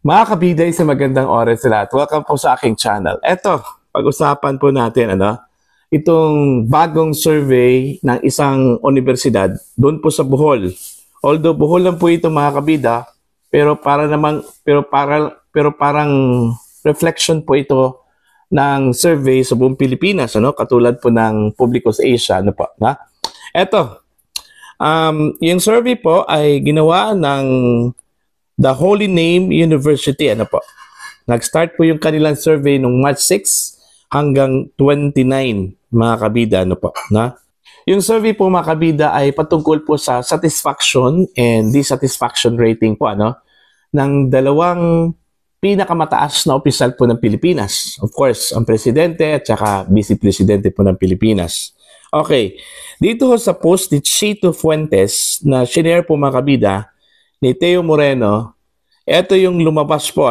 Mga kabida, sa magandang oras sa lahat. Welcome po sa aking channel. Eto, pag-usapan po natin itong bagong survey ng isang universidad doon po sa Bohol. Although Bohol lang po ito mga kabida, pero parang reflection po ito ng survey sa buong Pilipinas, katulad po ng Publicos Asia, Eto, yung survey po ay ginawa ng The Holy Name University, Nag-start po yung kanilang survey noong March 6 hanggang 29, mga kabida, Yung survey po, mga kabida, ay patungkol po sa satisfaction and dissatisfaction rating po, ng dalawang pinakamataas na opisyal po ng Pilipinas. Of course, ang presidente at saka vice-presidente po ng Pilipinas. Okay, dito sa post ni Chito Fuentes na shinare po, mga kabida, ni Teo Moreno, ito yung lumabas po,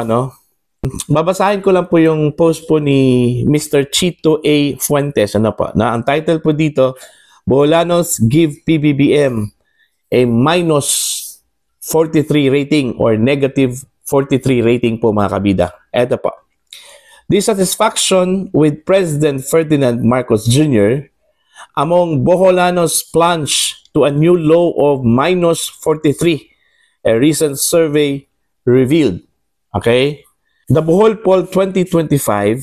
Babasahin ko lang po yung post po ni Mr. Chito A. Fuentes, na ang title po dito, Boholanos give PBBM a minus 43 rating or negative 43 rating po, mga kabida. Ito po. Dissatisfaction with President Ferdinand Marcos Jr. among Boholanos plunge to a new low of minus 43. A recent survey revealed. Okay? The Bohol Poll 2025,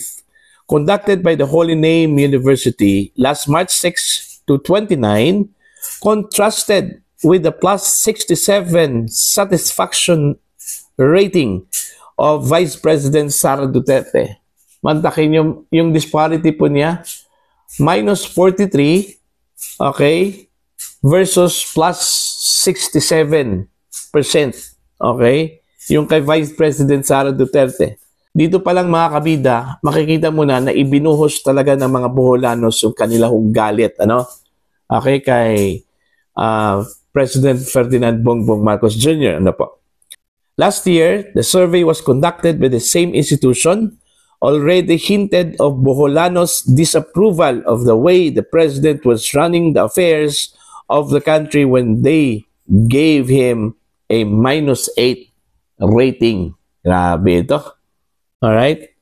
conducted by the Holy Name University last March 6 to 29, contrasted with the plus 67 satisfaction rating of Vice President Sara Duterte. Mantakin yung disparity po niya, minus 43, okay, versus plus 67%. Okay? Yung kay Vice President Sara Duterte. Dito pa lang, mga kabida, makikita mo na ibinuhos talaga ng mga Boholanos yung kanilang galit, Okay, kay President Ferdinand Bongbong Marcos Jr. Last year, the survey was conducted by the same institution, already hinted of Boholanos' disapproval of the way the president was running the affairs of the country when they gave him a minus 8 rating. Grabe ito. Alright?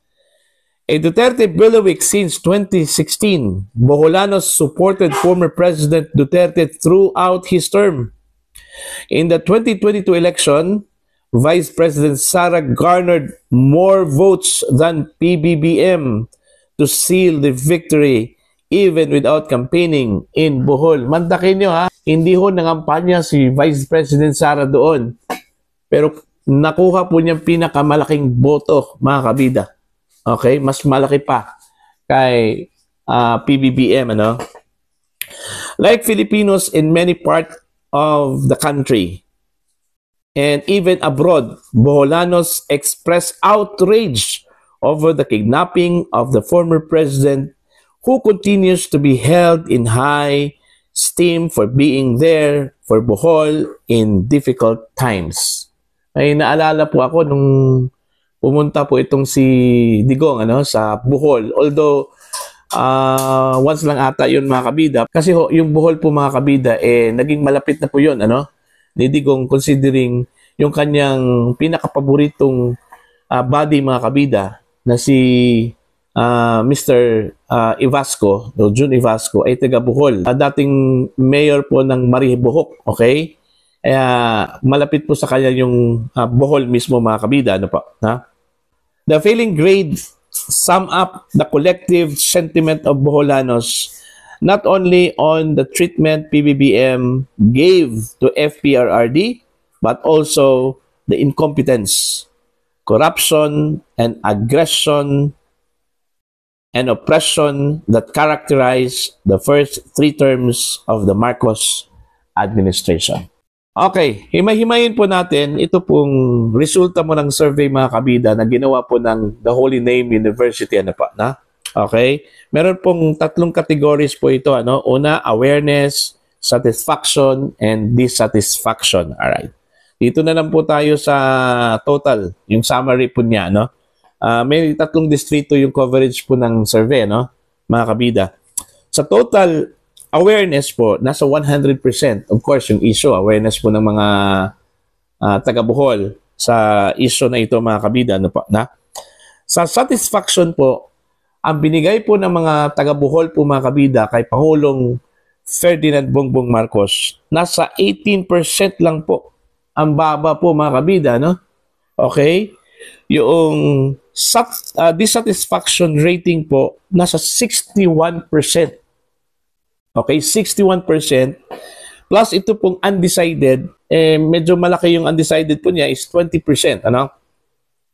A Duterte Bailiwick since 2016, Boholanos supported former President Duterte throughout his term. In the 2022 election, Vice President Sara garnered more votes than PBBM to seal the victory even without campaigning in Bohol. Mantakin nyo, hindi ho nangampanya si Vice President Sara doon. Pero nakuha po niyang pinakamalaking boto, mga kabida. Okay? Mas malaki pa kay PBBM, Like Filipinos in many parts of the country and even abroad, Boholanos expressed outrage over the kidnapping of the former president who continues to be held in high esteem for being there for Bohol in difficult times. Ay naalala po ako nung pumunta po itong si Digong sa Bohol. Although once lang ata yun, mga kabida. Kasi yung Bohol po, mga kabida, naging malapit na po yun ni Digong, considering yung kanyang pinakapaboritong body, mga kabida, na si Mr. Evasco, June Evasco, ay taga Bohol. Dating mayor po ng Maribohok, okay? Kaya malapit po sa kanya yung Bohol mismo, mga kabida. The failing grade sum up the collective sentiment of Boholanos not only on the treatment PBBM gave to FPRRD, but also the incompetence, corruption, and aggression and oppression that characterized the first 3 terms of the Marcos administration. Okay, himay-himayin po natin ito pong resulta mo ng survey, mga kabida, na ginawa po ng The Holy Name University. Okay? Meron pong 3 categories po ito. Una, awareness, satisfaction, and dissatisfaction. Alright. Dito na lang po tayo sa total, yung summary po niya. May 3 distrito yung coverage po ng survey, mga kabida. Sa total awareness po, nasa 100%. Of course, yung issue, awareness po ng mga taga Bohol. sa issue na ito mga kabida. Ano po, na? Sa satisfaction po, ang binigay po ng mga taga-Bohol po mga kabida kay Pangulong Ferdinand Bongbong Marcos, nasa 18% lang po. Ang baba po mga kabida, no? Okay? Yung dissatisfaction rating po, nasa 61%. Okay? 61%. Plus ito pong undecided, medyo malaki yung undecided po niya is 20%. Ano?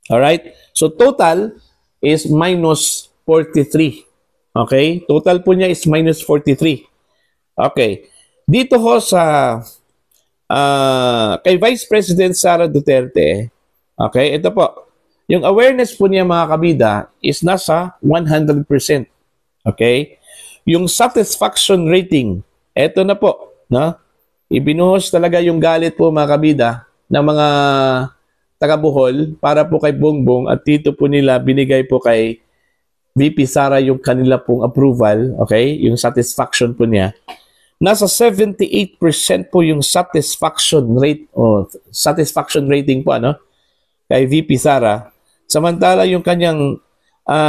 Alright? So total is minus 43. Okay? Total po niya is minus 43. Okay. Dito ho sa kay Vice President Sara Duterte, okay, ito po. Yung awareness po niya mga kabida is nasa 100%. Okay? Yung satisfaction rating, ito na po, no? Ibinuhos talaga yung galit po mga kabida ng mga taga-Bohol para po kay Bongbong at dito po nila binigay po kay VP Sara yung kanila pong approval, okay? Yung satisfaction po niya. Nasa 78% po yung satisfaction rate o satisfaction rating po ano kay VP Sara. Samantala yung kanyang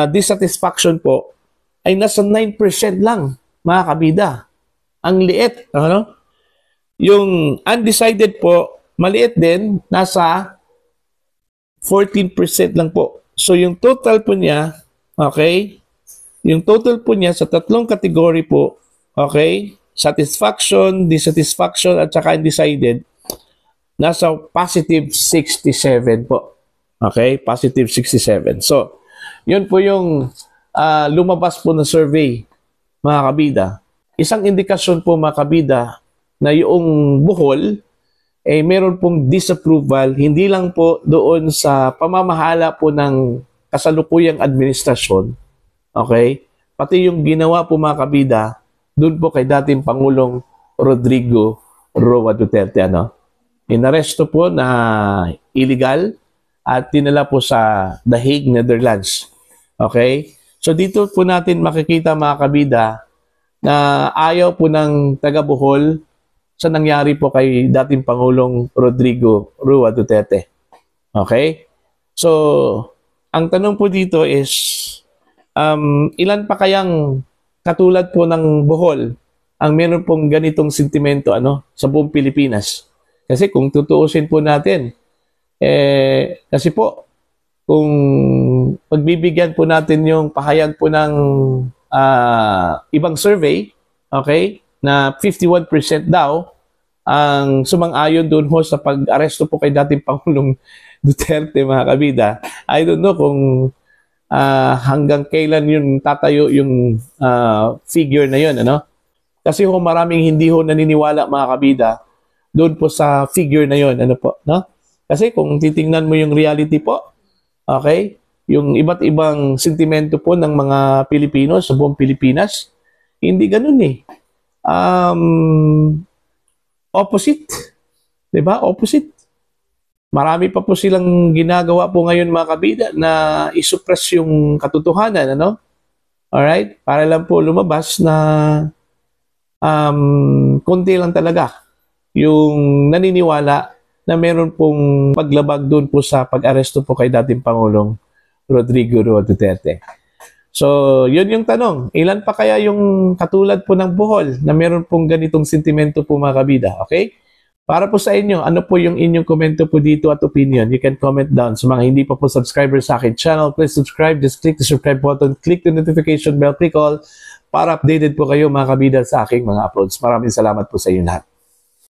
dissatisfaction po ay nasa 9% lang mga kabida. Ang liit, ano? Yung undecided po, maliit din, nasa 14% lang po. So yung total po niya, okay? Yung total po niya sa tatlong category po, okay? Satisfaction, dissatisfaction, at saka undecided, nasa positive 67 po. Okay? Positive 67. So, yun po yung lumabas po na survey, mga kabida. Isang indikasyon po, mga kabida, na yung Bohol, meron pong disapproval, hindi lang po doon sa pamamahala po ng kasalukuyang administrasyon, okay? Pati yung ginawa po, mga kabida, doon po kay dating Pangulong Rodrigo Roa Duterte, ano? Inaresto po na illegal at dinala po sa The Hague, Netherlands. Okay? So dito po natin makikita mga kabida na ayaw po ng taga-Bohol sa nangyari po kay dating Pangulong Rodrigo Roa Duterte. Okay? So, ang tanong po dito is, ilan pa kayang katulad po ng Bohol ang meron pong ganitong sentimento ano sa buong Pilipinas? Kasi kung tutuusin po natin, kasi po, kung pagbibigyan po natin yung pahayag po ng ibang survey, okay, na 51% daw ang sumang-ayon doon ho sa pag-aresto po kay dating Pangulong Duterte, mga kabida. I don't know kung hanggang kailan yun tatayo yung figure na yun, ano? Kasi ho maraming hindi ho naniniwala, mga kabida, doon po sa figure na yun, ano po, no? Kasi kung titingnan mo yung reality po, okay, yung iba't ibang sentimento po ng mga Pilipino sa buong Pilipinas, hindi ganun eh. Opposite. Diba? Opposite. Marami pa po silang ginagawa po ngayon, mga kabida, na isuppress yung katotohanan, ano? Alright? Para lang po lumabas na konti lang talaga yung naniniwala na meron pong paglabag doon po sa pag-aresto po kay dating Pangulong Rodrigo Roa Duterte. So, yun yung tanong. Ilan pa kaya yung katulad po ng Bohol na meron pong ganitong sentimento po, mga kabida? Okay? Para po sa inyo, ano po yung inyong komento po dito at opinion? You can comment down. Sa mga hindi pa po subscribers sa akin channel, please subscribe. Just click the subscribe button, click the notification bell, click all para updated po kayo, mga kabida, sa aking mga uploads. Maraming salamat po sa inyo lahat.